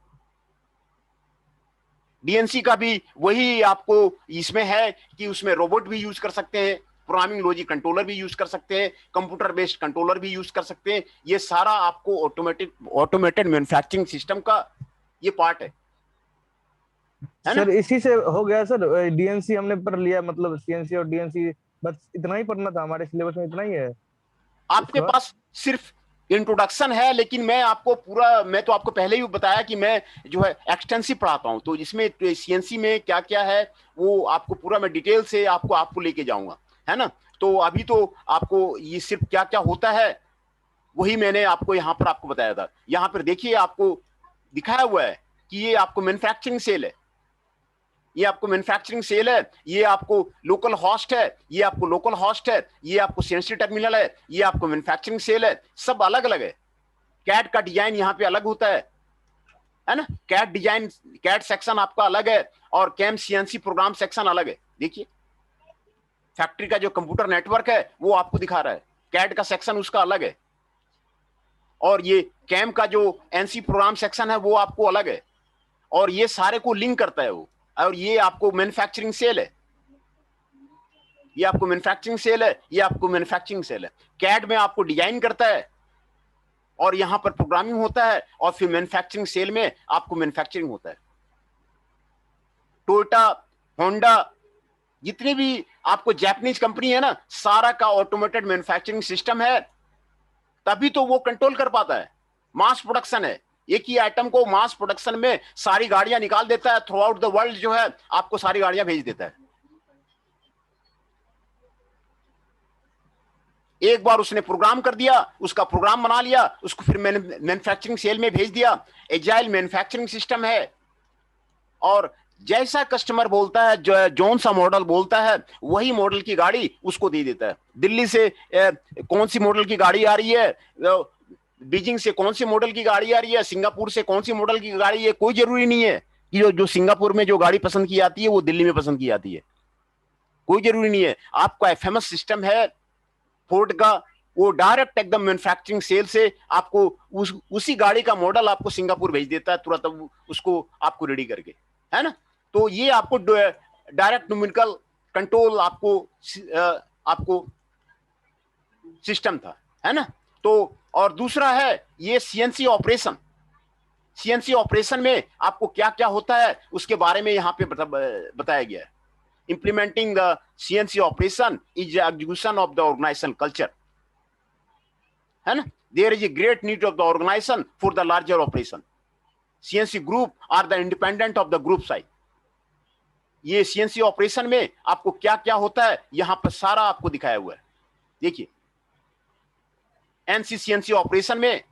DNC का भी वही आपको इसमें है कि उसमें रोबोट भी यूज कर सकते हैं, प्रोग्रामिंग लॉजिक कंट्रोलर भी यूज कर सकते हैं, कंप्यूटर बेस्ड कंट्रोलर भी यूज कर सकते हैं। ये सारा आपको ऑटोमेटेड मैन्युफैक्चरिंग सिस्टम का ये पार्ट है ना। सर इसी से हो गया सर, डीएनसी हमने पढ़ लिया, मतलब सीएनसी और डीएनसी बस इतना ही पढ़ना था, हमारे सिलेबस में इतना ही है आपके इसका। पास सिर्फ इंट्रोडक्शन है, लेकिन मैं आपको पूरा, मैं तो आपको पहले ही बताया कि मैं जो है एक्सटेंसिव पढ़ाता हूं, तो इसमें सीएनसी में क्या क्या है वो आपको पूरा मैं डिटेल से आपको लेके जाऊंगा, है ना। तो अभी तो आपको ये सिर्फ क्या क्या होता है वही मैंने आपको यहाँ पर आपको बताया था। यहाँ पर देखिए आपको दिखाया हुआ है कि ये आपको मैन्युफैक्चरिंग सेल है, ये आपको मैन्युफैक्चरिंग सेल है, ये आपको लोकल हॉस्ट है, ये आपको लोकल हॉस्ट है, ये आपको सीएनसी टर्मिनल है, ये आपको मैन्युफैक्चरिंग सेल है, सब अलग अलग है। कैड का डिजाइन यहाँ पे अलग होता है ना। कैड डिजाइन, कैड सेक्शन आपका अलग है, और कैम सीएनसी प्रोग्राम सेक्शन अलग है। देखिए फैक्ट्री का जो कंप्यूटर नेटवर्क है वो आपको दिखा रहा है, कैड का सेक्शन उसका अलग है, और ये कैम का जो एनसी प्रोग्राम सेक्शन है वो आपको अलग है, और ये सारे को लिंक करता है वो। और ये आपको मैन्युफैक्चरिंग सेल है, ये आपको मैन्युफैक्चरिंग सेल है, ये आपको मैन्युफैक्चरिंग सेल है। कैड में आपको डिजाइन करता है, और यहां पर प्रोग्रामिंग होता है, और फिर मैन्युफैक्चरिंग सेल में आपको मैन्युफैक्चरिंग होता है। टोयोटा, होंडा, जितनी भी आपको जापानीज कंपनी है ना, सारा का ऑटोमेटेड मैन्युफैक्चरिंग सिस्टम है, तभी तो वो कंट्रोल कर पाता है। मास प्रोडक्शन है, एक ही आइटम को मास प्रोडक्शन में सारी गाड़ियां निकाल देता है, थ्रू आउट द वर्ल्ड जो है आपको सारी गाड़ियां भेज देता है। एक बार उसने प्रोग्राम कर दिया, उसका प्रोग्राम बना लिया, उसको फिर मैन्युफैक्चरिंग सेल में भेज दिया। एजाइल मैन्युफैक्चरिंग सिस्टम है, और जैसा कस्टमर बोलता है, जो जोन सा मॉडल बोलता है, वही मॉडल की गाड़ी उसको दे देता है। दिल्ली से कौन सी मॉडल की गाड़ी आ रही है, बीजिंग से कौन सी मॉडल की गाड़ी आ रही है, सिंगापुर से कौन सी मॉडल की गाड़ी है, कोई जरूरी नहीं है कि जो सिंगापुर में जो गाड़ी पसंद की जाती है वो दिल्ली में पसंद की जाती है, कोई जरूरी नहीं है। आपका फेमस सिस्टम है फोर्ड का, वो डायरेक्ट एकदम मैन्युफैक्चरिंग सेल से आपको उसी गाड़ी का मॉडल आपको सिंगापुर भेज देता है तुरंत, उसको आपको रेडी करके, है ना। तो ये आपको डायरेक्ट न्यूमेरिकल कंट्रोल आपको सिस्टम था, है ना। तो और दूसरा है ये सीएनसी ऑपरेशन। सीएनसी ऑपरेशन में आपको क्या क्या होता है उसके बारे में यहाँ पे बताया गया है। Implementing the CNC operation is the execution of the organization culture, है ना। There is a great need of the organization for the larger operation. CNC group are the independent of the group size. ये CNC operation में आपको क्या क्या होता है यहां पर सारा आपको दिखाया हुआ है। देखिए एनसी सीएनसी ऑपरेशन में,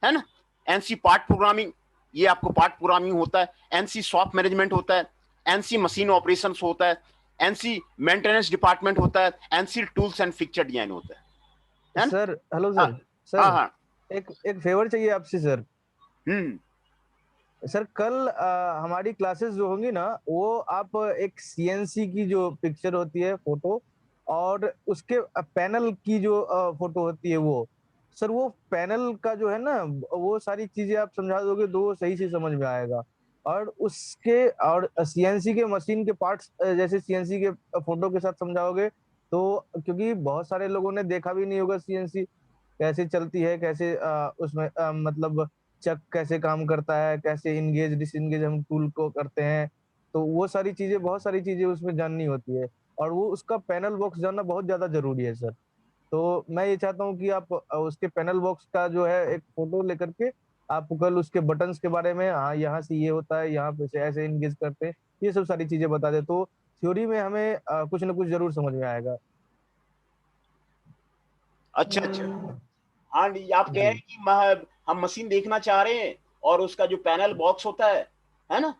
है ना, एनसी पार्ट प्रोग्रामिंग, ये आपको पार्ट प्रोग्रामिंग होता है। एनसी सॉफ्ट मैनेजमेंट होता है, एनसी मशीन ऑपरेशंस होता है, एनसी मेंटेनेंस डिपार्टमेंट होता है, NC tools and fixture design होता है ना? सर हेलो हाँ सर। सर हाँ। एक एक फेवर चाहिए आपसे सर। हम्म। सर कल हमारी क्लासेस जो होंगी ना, वो आप एक सीएनसी की जो पिक्चर होती है फोटो, और उसके पैनल की जो फोटो होती है वो, सर वो पैनल का जो है ना, वो सारी चीजें आप समझा दोगे तो वो सही से समझ में आएगा। और उसके और सीएनसी के मशीन के पार्ट्स जैसे सीएनसी के फोटो के साथ समझाओगे तो, क्योंकि बहुत सारे लोगों ने देखा भी नहीं होगा सीएनसी कैसे चलती है, कैसे उसमें मतलब चक कैसे काम करता है, कैसे इंगेज डिसएंगेज हम टूल को करते हैं, तो वो सारी चीजें, बहुत सारी चीजें उसमें जाननी होती है, और वो उसका पैनल बॉक्स जानना बहुत ज्यादा जरूरी है सर। तो मैं ये चाहता हूँ कि आप उसके पैनल बॉक्स का जो है एक फोटो लेकर के आप कल उसके बटन्स के बारे में, हाँ यहाँ से ये होता है, यहाँ पे से ऐसे इंगेज करते हैं, ये सब सारी चीजें बता दे तो थ्योरी में हमें कुछ ना कुछ जरूर समझ में आएगा। अच्छा अच्छा। हाँ आप कह रहे जी हैं कि हम मशीन देखना चाह रहे हैं और उसका जो पैनल बॉक्स होता है ना।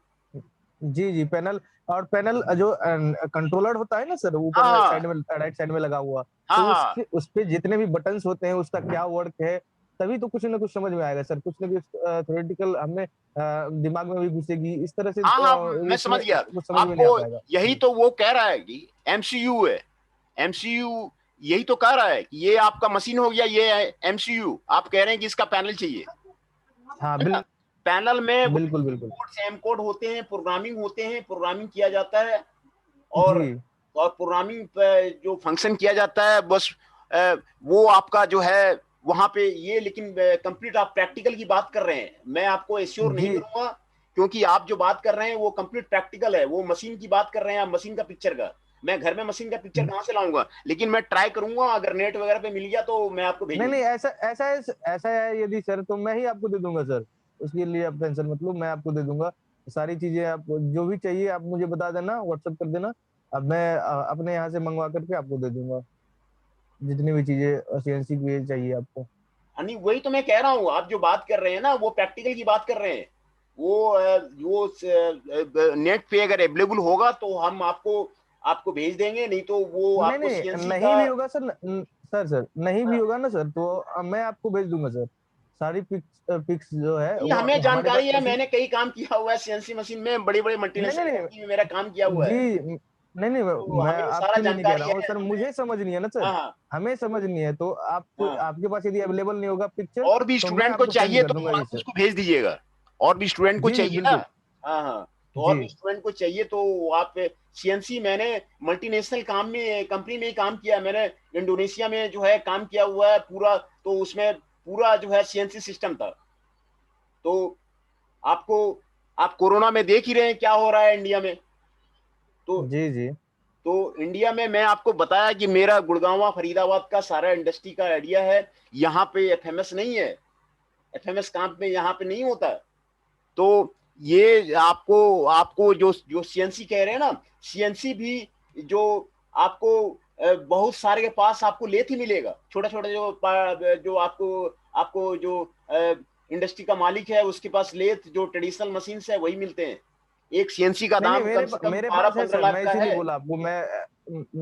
जी जी पैनल, और पैनल जो कंट्रोलर होता है ना सर, ऊपर हाँ साइड में राइट साइड में लगा हुआ, हाँ तो हाँ। उसके उस पे जितने भी बटन्स होते हैं उसका क्या वर्क है, तभी तो कुछ ना कुछ समझ में आएगा सर। कुछ ना कुछ थ्योरेटिकल हमें दिमाग में भी घुसेगी, इस तरह से हाँ हाँ मैं समझ उसमें गया। कुछ समझ में नहीं आ आपको पाएगा। यही जी तो वो कह रहा है कि एमसीयू है, एमसीयू यही तो कह रहा है कि ये आपका मशीन हो गया, ये एमसीयू आप कह रहे हैं कि इसका पैनल चाहिए, हाँ है ना। पैनल में वो बिल्कुल बिल्कुल। कोड से एम कोड होते हैं, प्रोग्रामिंग होते हैं, प्रोग्रामिंग किया जाता है, जी और प्रोग्रामिंग पे जो फंक्शन किया जाता है बस वो आपका जो है वहां पे ये। लेकिन कंप्लीट आप प्रैक्टिकल की बात कर रहे हैं, मैं आपको एश्योर नहीं जी करूंगा, क्योंकि आप जो बात कर रहे हैं वो कंप्लीट प्रैक्टिकल है। वो मशीन की बात कर रहे हैं आप, मशीन का पिक्चर का, मैं घर में मशीन का पिक्चर कहां से लाऊंगा। लेकिन मैं ट्राई करूंगा, अगर नेट वगैरह पे मिल गया तो मैं आपको नहीं भेजूंगा। नहीं, ऐसा ऐसा है, ऐसा है यदि सर तो मैं ही आपको दे दूंगा सर, उसके लिए आप टेंशन मत लो, मैं आपको दे दूंगा सारी चीजें। आप जो भी चाहिए आप मुझे बता देना, व्हाट्सएप कर देना, अब मैं अपने यहाँ से मंगवा करके आपको दे दूंगा जितनी भी चीजें सीएनसी की चाहिए आपको। नहीं वही तो मैं कह रहा हूँ, आप जो बात कर रहे हैं ना वो प्रैक्टिकल की बात कर रहे हैं। वो नेट पे अगर अवेलेबल होगा तो हम आपको आपको भेज देंगे, नहीं तो वो नहीं आपको नहीं सीएनसी नहीं का। भी होगा सर, सर नहीं भी होगा ना सर, तो मैं आपको भेज दूंगा सर, सारी पिक्स पिक्स जो है ये वो हमें हमारे जानकारी पास है, ऐसी। मैंने कई काम किया हुआ है सीएनसी मशीन में, बड़ी बड़ी नहीं मल्टीनेशनल नहीं कंपनी में मेरा काम किया नहीं हुआ है, जी, नहीं नहीं तो मैं हमें सारा आपके लिए नहीं कह जानकारी रहा हूँ है। सर, मुझे समझ नहीं है ना सर, हाँ हाँ हमें समझ नहीं है, तो आपको हाँ। आपके पास यदि अवेलेबल नहीं होगा पिक्चर और भी तो मैं स्टूडेंट को आपको सेंड चाहिए कर दूंगा तो जी आप सर। उसको भेज दीजिएगा, और भी स्टूडेंट को जी जी चाहिए ना। बिल्कुल। हाँ हाँ। तो और जी भी स्टूडेंट को चाहिए तो आप सीएनसी, मैंने मल्टीनेशनल काम में कंपनी में ही काम किया है। मैंने इंडोनेशिया में जो है काम किया हुआ है पूरा, तो उसमें पूरा जो है सीएनसी सिस्टम था। तो आपको, आप कोरोना में देख ही रहे हैं क्या हो रहा है इंडिया में। तो जी जी इंडिया में मैं आपको बताया कि मेरा गुड़गांव फरीदाबाद का सारा इंडस्ट्री का आइडिया है, यहाँ पे फेमस नहीं है। एफएमएस काम में यहाँ पे नहीं होता है। तो ये आपको आपको जो जो सीएनसी कह रहे हैं ना, सीएनसी भी जो आपको बहुत सारे के पास आपको लेथ ही मिलेगा, छोटा छोटा जो आपको आपको जो इंडस्ट्री का मालिक है उसके पास लेथ जो ट्रेडिशनल मशीन है वही मिलते हैं। एक सीएनसी का नहीं नहीं, दाम कम से कम मेरे पास है 12-15 सर, लाख मैं का इसीलिए है। बोला आपको।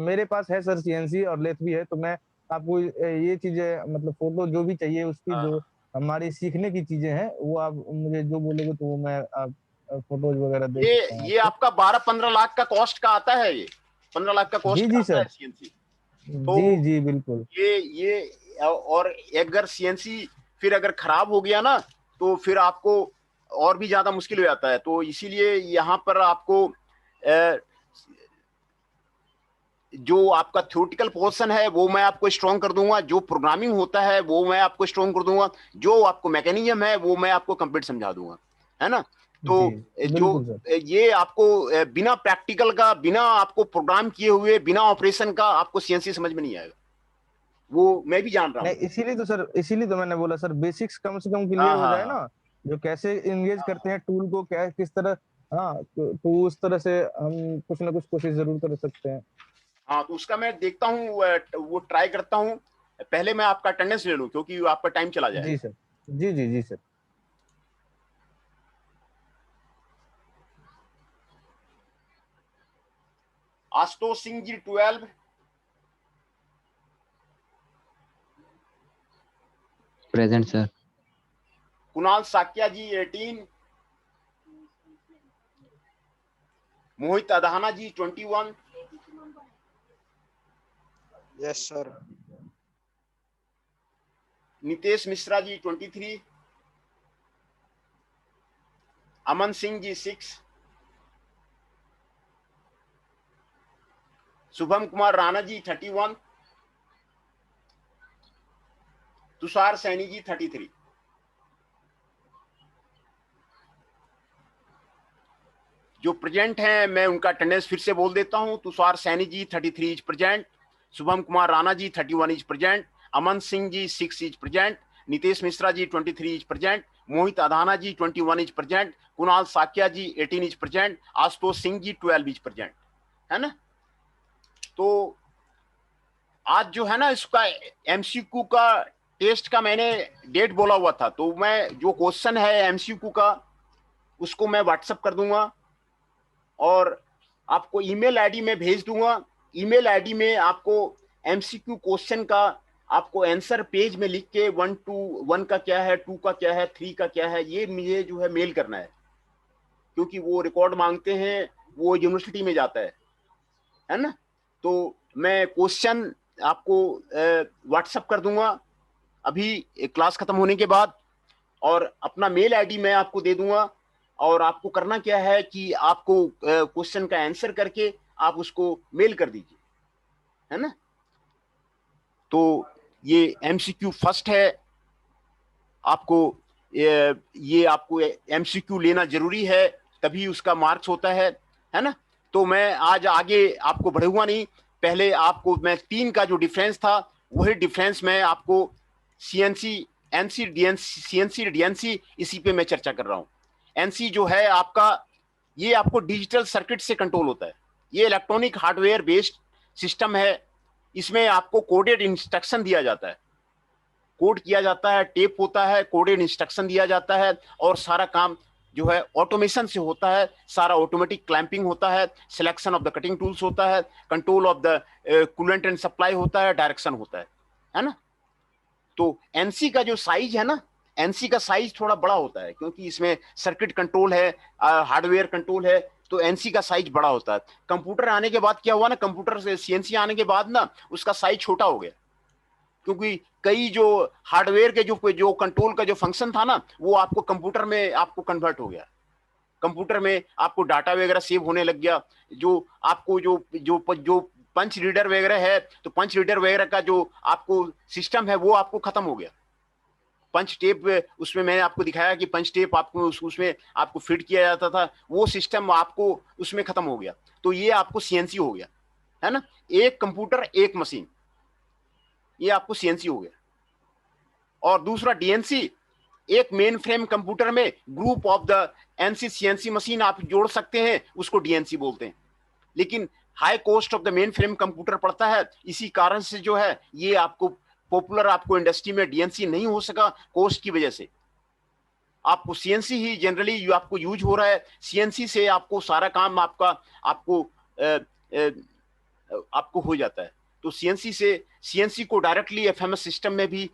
मेरे पास है सर सीएनसी और लेथ भी है, तो मैं आपको ये चीजें मतलब फोटो जो भी चाहिए उसकी, हाँ जो हमारी सीखने की चीजें हैं वो आप मुझे जो बोलोगे तो वो मैं आप फोटोज वगैरह दे सकता हूँ ये आपको। आपका 12-15 लाख का कॉस्ट का आता है, ये 15 लाख का जी कॉस्ट का जी आता है सर, सीएनसी। जी तो जी बिल्कुल। ये और अगर सीएनसी फिर अगर खराब हो गया ना तो फिर आपको और भी ज्यादा मुश्किल हो जाता है। तो इसीलिए यहाँ पर आपको जो आपका थ्योरेटिकल पोर्शन है वो मैं आपको स्ट्रॉन्ग कर दूंगा, जो प्रोग्रामिंग होता है वो मैं आपको स्ट्रॉन्ग कर दूंगा, जो आपको मैकेनिज्म है वो मैं आपको कंप्लीट समझा दूंगा, है ना। तो जी जो बिल्कुल सर। ये आपको बिना प्रैक्टिकल का, बिना आपको प्रोग्राम किए हुए, बिना ऑपरेशन का आपको सीएनसी समझ में नहीं आएगा, वो मैं भी जान रहा नहीं, हूँ। इसीलिए तो सर, इसीलिए तो मैंने बोला सर, बेसिक्स कम से कम क्लियर हाँ हो हाँ जाए हाँ ना, जो कैसे इंगेज हाँ करते हैं टूल को, क्या किस तरह। हाँ, तो उस तरह से हम कुछ ना कुछ कोशिश जरूर कर सकते हैं। हाँ। तो उसका मैं देखता हूँ, वो ट्राई करता हूँ। पहले मैं आपका अटेंडेंस ले लूँ क्योंकि आपका टाइम चला जी जाएगा। सर, जी जी जी sir. Ashutosh Singh ji 12, present sir. Kunal Sakya ji 18, मोहित अधाना जी 21, यस सर। नितेश मिश्रा जी 23, अमन सिंह जी 6, शुभम कुमार राणा जी 31, तुषार सैनी जी 33। जो प्रेजेंट हैं मैं उनका अटेंडेंस फिर से बोल देता हूं। Tushar Saini ji 33 is present, Shubham Kumar Rana ji 31 is present, Aman Singh ji 6 is present, Nitesh Mishra ji 23 is present, Mohit Adhana ji 21 is present, Kunal Sakya ji 18 is present, Ashutosh Singh ji 12 is present, है ना। तो आज जो है ना इसका एमसीक्यू का टेस्ट का मैंने डेट बोला हुआ था, तो मैं जो क्वेश्चन है एमसीक्यू का उसको मैं व्हाट्सएप कर दूंगा और आपको ईमेल आईडी में भेज दूंगा। ईमेल आईडी में आपको एमसीक्यू क्वेश्चन का आपको आंसर पेज में लिख के 1 to 1 का क्या है, 2 का क्या है, 3 का क्या है, ये मुझे जो है मेल करना है, क्योंकि वो रिकॉर्ड मांगते हैं, वो यूनिवर्सिटी में जाता है ना। तो मैं क्वेश्चन आपको व्हाट्सएप कर दूंगा अभी क्लास खत्म होने के बाद, और अपना मेल आईडी मैं आपको दे दूंगा। और आपको करना क्या है कि आपको क्वेश्चन का आंसर करके आप उसको मेल कर दीजिए, है ना। तो ये एमसीक्यू फर्स्ट है, आपको ये आपको एमसीक्यू लेना जरूरी है, तभी उसका मार्क्स होता है ना। तो मैं आज आगे आपको बढ़ूंगा नहीं, पहले आपको मैं 3 का जो डिफरेंस था वही डिफरेंस मैं आपको CNC NC DNC CNC DNC इसी पे मैं चर्चा कर रहा हूं। एनसी जो है आपका, ये आपको डिजिटल सर्किट से कंट्रोल होता है, ये इलेक्ट्रॉनिक हार्डवेयर बेस्ड सिस्टम है। इसमें आपको कोडेड इंस्ट्रक्शन दिया जाता है, कोड किया जाता है, टेप होता है, कोडेड इंस्ट्रक्शन दिया जाता है, और सारा काम जो है ऑटोमेशन से होता है, सारा ऑटोमेटिक क्लैंपिंग होता है, selection of the cutting tools होता है, control of the coolant and supply होता है, डायरेक्शन होता है ना। तो एनसी का जो साइज है ना, एनसी का साइज थोड़ा बड़ा होता है, क्योंकि इसमें सर्किट कंट्रोल है, हार्डवेयर कंट्रोल है, तो एनसी का साइज बड़ा होता है। कंप्यूटर आने के बाद क्या हुआ ना, कंप्यूटर से सीएनसी आने के बाद ना उसका साइज छोटा हो गया, क्योंकि कई जो हार्डवेयर के जो कंट्रोल का जो फंक्शन था ना वो आपको कंप्यूटर में आपको कन्वर्ट हो गया, कंप्यूटर में आपको डाटा वगैरह सेव होने लग गया। जो आपको जो जो जो पंच रीडर वगैरह है, तो पंच रीडर वगैरह का जो आपको सिस्टम है वो आपको खत्म हो गया। पंच टेप, उसमें मैंने आपको दिखाया कि पंच टेप आपको उसमें आपको फिट किया जाता था, वो सिस्टम आपको उसमें खत्म हो गया। तो ये आपको सीएनसी हो गया, है ना। एक कंप्यूटर एक मशीन, ये आपको सीएनसी हो गया। और दूसरा डीएनसी, एक मेन फ्रेम कंप्यूटर में group of the NC CNC machine आप जोड़ सकते हैं, उसको डीएनसी बोलते हैं। लेकिन high cost of the mainframe computer पड़ता है, इसी कारण से जो है ये आपको पॉपुलर आपको इंडस्ट्री में डीएनसी नहीं हो सका कॉस्ट की वजह से। आपको सीएनसी ही जनरली आपको यूज हो रहा है, सीएनसी से आपको सारा काम आपको हो जाता है। तो सीएनसी को डायरेक्टली एफएमएस सिस्टम में भी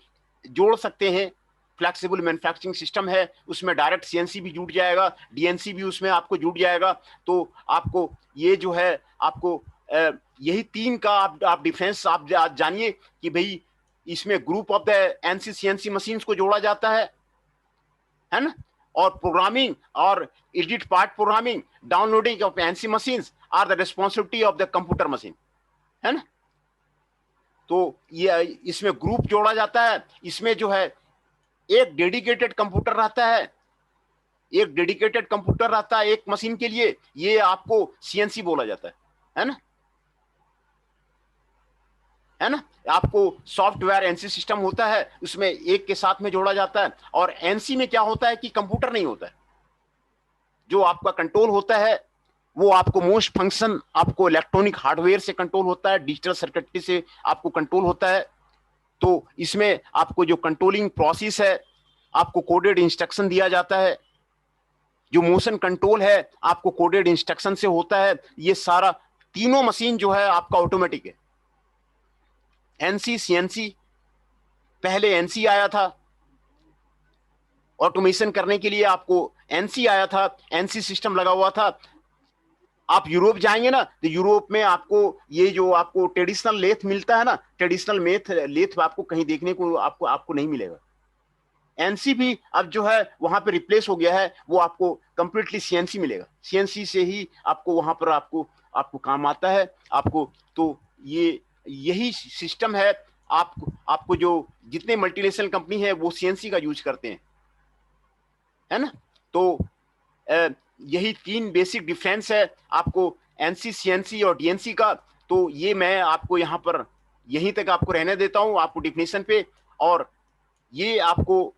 जोड़ सकते हैं। फ्लेक्सिबल मैन्युफैक्चरिंग सिस्टम है, उसमें डायरेक्ट सीएनसी भी जुड़ जाएगा, डीएनसी भी उसमें आपको जुड़ जाएगा। तो आपको ये जो है आपको यही तीन का आप डिफरेंस आप जानिए कि भाई इसमें group of the NC CNC machines को जोड़ा जाता है ना, और प्रोग्रामिंग और edit part programming, downloading of NC machines are the responsibility of the computer machine, है ना। तो ये इसमें ग्रुप जोड़ा जाता है, इसमें जो है एक डेडिकेटेड कंप्यूटर रहता है, एक मशीन के लिए, ये आपको सीएनसी बोला जाता है ना, आपको सॉफ्टवेयर एनसी सिस्टम होता है, उसमें एक के साथ में जोड़ा जाता है। और एनसी में क्या होता है कि कंप्यूटर नहीं होता है, जो आपका कंट्रोल होता है वो आपको मोस्ट फंक्शन आपको इलेक्ट्रॉनिक हार्डवेयर से कंट्रोल होता है, डिजिटल सर्किटरी से आपको कंट्रोल होता है। तो इसमें आपको जो कंट्रोलिंग प्रोसेस है आपको कोडेड इंस्ट्रक्शन दिया जाता है, जो मोशन कंट्रोल है आपको कोडेड इंस्ट्रक्शन से होता है। ये सारा तीनों मशीन जो है आपका ऑटोमेटिक है। एनसी सीएनसी, पहले एनसी आया था ऑटोमेशन करने के लिए, आपको एनसी आया था, एनसी सिस्टम लगा हुआ था। आप यूरोप जाएंगे ना तो यूरोप में आपको ये जो आपको ट्रेडिशनल लेथ मिलता है ना, ट्रेडिशनल लेथ आपको कहीं देखने को आपको नहीं मिलेगा। एनसी भी अब जो है वहां पे रिप्लेस हो गया है, वो आपको कंप्लीटली सीएनसी मिलेगा, सीएनसी से ही आपको वहां पर आपको काम आता है आपको। तो यही सिस्टम है। आपको जो जितने मल्टीनेशनल कंपनी है वो सीएनसी का यूज करते हैं, है ना। तो यही तीन बेसिक डिफरेंस है आपको एनसी सीएनसी और डीएनसी का। तो ये मैं आपको यहाँ पर यहीं तक आपको रहने देता हूँ आपको डिफिनेशन पे। और ये आपको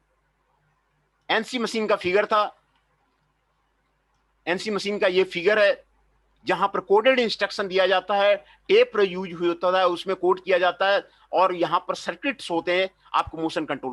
एनसी मशीन का फिगर था, एनसी मशीन का ये फिगर है जहां पर कोडेड इंस्ट्रक्शन दिया जाता है, टेप यूज होता है, उसमें कोड किया जाता है, और यहाँ पर सर्किट्स होते हैं आपको मोशन कंट्रोल